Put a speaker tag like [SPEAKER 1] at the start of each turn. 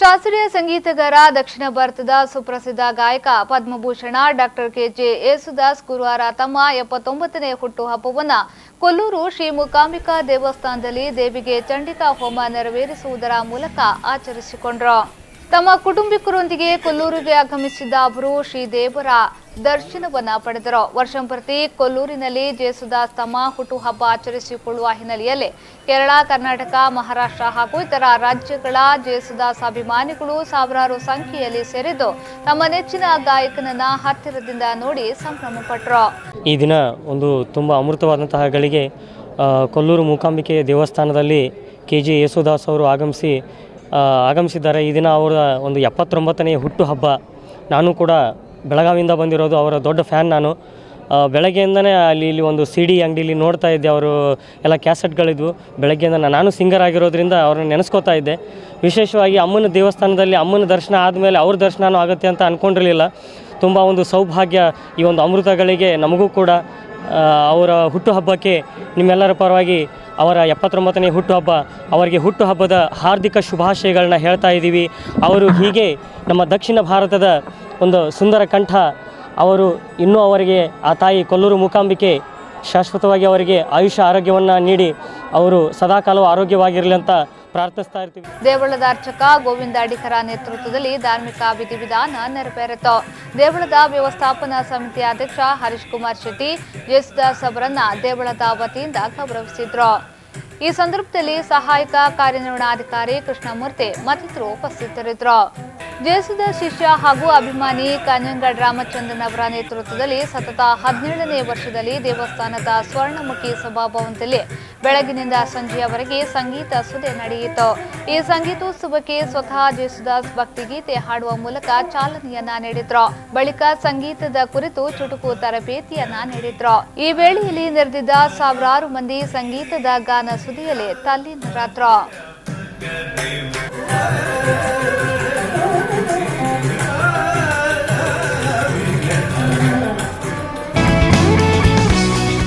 [SPEAKER 1] ಶಾಸ್ತ್ರೀಯ ಸಂಗೀತಗಾರ ದಕ್ಷಿಣ ಭಾರತದ ಸುಪ್ರಸಿದ್ಧ ಗಾಯಕ ಪದ್ಮಭೂಷಣ ಡಾಕ್ಟರ್ ಕೆಜೆ ಯೇಸುದಾಸ್ ಗುರುವಾರ ತಮ್ಮ 79ನೇ ಹುಟ್ಟುಹಬ್ಬವನ್ನು ಕೊಲ್ಲೂರು ಶ್ರೀ ಮೂಕಾಂಬಿಕಾ ದೇವಸ್ಥಾನದಲ್ಲಿ ದೇವಿಗೆ ಚಂಡಿಕಾ ಹೋಮ ನೆರವೇರಿಸುವುದರ ಮೂಲಕ ಆಚರಿಸಿಕೊಂಡರು. ತಮ್ಮ ಕುಟುಂಬಿಕರೊಂದಿಗೆ ಕೊಲ್ಲೂರಿಗೆ ಆಗಮಿಸಿದ್ದ ಅವರು ಶ್ರೀದೇವರ ದರ್ಶನವನ್ನ ಪಡೆದರು. ವರ್ಷಂಪ್ರತಿ ಕೊಲ್ಲೂರಿನಲ್ಲಿ ಜೇಸುದಾಸ್ ತಮ್ಮ ಹುಟ್ಟುಹಬ್ಬ ಆಚರಿಸಿಕೊಳ್ಳುವ ಹಿನ್ನೆಲೆಯಲ್ಲಿ ಕೇರಳ, ಕರ್ನಾಟಕ, ಮಹಾರಾಷ್ಟ್ರ ಹಾಗೂ ಇತರ ರಾಜ್ಯಗಳ ಜೇಸುದಾಸ್ ಅಭಿಮಾನಿಗಳು ಸಾವಿರಾರು ಸಂಖ್ಯೆಯಲ್ಲಿ ಸೇರಿದ್ದು ತಮ್ಮ ನೆಚ್ಚಿನ ಗಾಯಕನನ್ನ ಹತ್ತಿರದಿಂದ ನೋಡಿ ಸಂಭ್ರಮ ಪಟ್ಟರು.
[SPEAKER 2] ಈ ದಿನ ಒಂದು ತುಂಬ ಅಮೃತವಾದಂತಹ ಗಳಿಗೆ ಕೊಲ್ಲೂರು ಮೂಕಾಂಬಿಕೆ ದೇವಸ್ಥಾನದಲ್ಲಿ ಕೆಜೆ ಯೇಸುದಾಸ್ ಅವರು ಆಗಮಿಸಿದ್ದಾರೆ. ಈ ದಿನ ಅವರ ಒಂದು 79ನೇ ಹುಟ್ಟುಹಬ್ಬ. ನಾನು ಕೂಡ ಬೆಳಗಾವಿಯಿಂದ ಬಂದಿರೋದು, ಅವರ ದೊಡ್ಡ ಫ್ಯಾನ್ ನಾನು. ಬೆಳಗ್ಗೆಯಿಂದನೇ ಇಲ್ಲಿ ಒಂದು CD ಅಂಗಡಿಲಿ ನೋಡ್ತಾ ಇದ್ದೆ, ಅವರು ಎಲ್ಲ ಕ್ಯಾಸೆಟ್ಗಳಿದ್ವು. ಬೆಳಗ್ಗೆಯಿಂದ ನಾನು ಸಿಂಗರ್ ಆಗಿರೋದ್ರಿಂದ ಅವ್ರನ್ನ ನೆನೆಸ್ಕೋತಾ ಇದ್ದೆ. ವಿಶೇಷವಾಗಿ ಅಮ್ಮನ ದೇವಸ್ಥಾನದಲ್ಲಿ ಅಮ್ಮನ ದರ್ಶನ ಆದಮೇಲೆ ಅವ್ರ ದರ್ಶನವೂ ಆಗುತ್ತೆ ಅಂತ ಅಂದ್ಕೊಂಡಿರಲಿಲ್ಲ. ತುಂಬ ಒಂದು ಸೌಭಾಗ್ಯ. ಈ ಒಂದು ಅಮೃತಗಳಿಗೆ ನಮಗೂ ಕೂಡ ಅವರ ಹುಟ್ಟುಹಬ್ಬಕ್ಕೆ ನಿಮ್ಮೆಲ್ಲರ ಪರವಾಗಿ ಅವರ 79ನೇ ಹುಟ್ಟುಹಬ್ಬ, ಅವರಿಗೆ ಹುಟ್ಟುಹಬ್ಬದ ಹಾರ್ದಿಕ ಶುಭಾಶಯಗಳನ್ನ ಹೇಳ್ತಾ ಇದ್ದೀವಿ. ಅವರು ಹೀಗೆ ನಮ್ಮ ದಕ್ಷಿಣ ಭಾರತದ ಒಂದು ಸುಂದರ ಕಂಠ. ಅವರು ಇನ್ನೂ ಅವರಿಗೆ ಆ ತಾಯಿ ಕೊಲ್ಲೂರು ಮೂಕಾಂಬಿಕೆ ಶಾಶ್ವತವಾಗಿ ಅವರಿಗೆ ಆಯುಷ್ಯ ಆರೋಗ್ಯವನ್ನು ನೀಡಿ ಅವರು ಸದಾಕಾಲವೂ ಆರೋಗ್ಯವಾಗಿರಲಿ ಅಂತ ಪ್ರಾರ್ಥಿಸ್ತಾ ಇರ್ತೀವಿ.
[SPEAKER 1] ದೇವಳದ ಅರ್ಚಕ ಗೋವಿಂದ ಅಡಿಕರ ನೇತೃತ್ವದಲ್ಲಿ ಧಾರ್ಮಿಕ ವಿಧಿವಿಧಾನ ನೆರವೇರಿತು. ದೇವಳದ ವ್ಯವಸ್ಥಾಪನಾ ಸಮಿತಿ ಅಧ್ಯಕ್ಷ ಹರೀಶ್ ಕುಮಾರ್ ಶೆಟ್ಟಿ ಜೇಸುದಾಸ್ ಅವರನ್ನ ದೇವಳದ ವತಿಯಿಂದ ಗೌರವಿಸಿದ್ರು. ಈ ಸಂದರ್ಭದಲ್ಲಿ ಸಹಾಯಕ ಕಾರ್ಯನಿರ್ವಹಣಾಧಿಕಾರಿ ಕೃಷ್ಣಮೂರ್ತಿ ಮತ್ತಿತರರು ಉಪಸ್ಥಿತರಿದ್ದರು. ಜೇಸುದಾಸ್ ಶಿಷ್ಯ ಹಾಗೂ ಅಭಿಮಾನಿ ಕಾಂಜಂಗಡ್ ರಾಮಚಂದ್ರನ್ ಅವರ ನೇತೃತ್ವದಲ್ಲಿ ಸತತ 17ನೇ ವರ್ಷದಲ್ಲಿ ದೇವಸ್ಥಾನದ ಸ್ವರ್ಣಮುಖಿ ಸಭಾಭವನದಲ್ಲಿ ಬೆಳಗಿನಿಂದ ಸಂಜೆಯವರೆಗೆ ಸಂಗೀತ ಸುದೆ ನಡೆಯಿತು. ಈ ಸಂಗೀತೋತ್ಸವಕ್ಕೆ ಸ್ವತಃ ಜೇಸುದಾಸ್ ಭಕ್ತಿಗೀತೆ ಹಾಡುವ ಮೂಲಕ ಚಾಲನೆಯನ್ನ ನೀಡಿದ್ರು. ಬಳಿಕ ಸಂಗೀತದ ಕುರಿತು ಚುಟುಕು ತರಬೇತಿಯನ್ನ ನೀಡಿದ್ರು. ಈ ವೇಳೆಯಲ್ಲಿ ನೆರೆದಿದ್ದ ಸಾವಿರಾರು ಮಂದಿ ಸಂಗೀತದ ಗಾನ ಸುದಿಯಲ್ಲಿ ತಲ್ಲೀನರಾದ್ರು.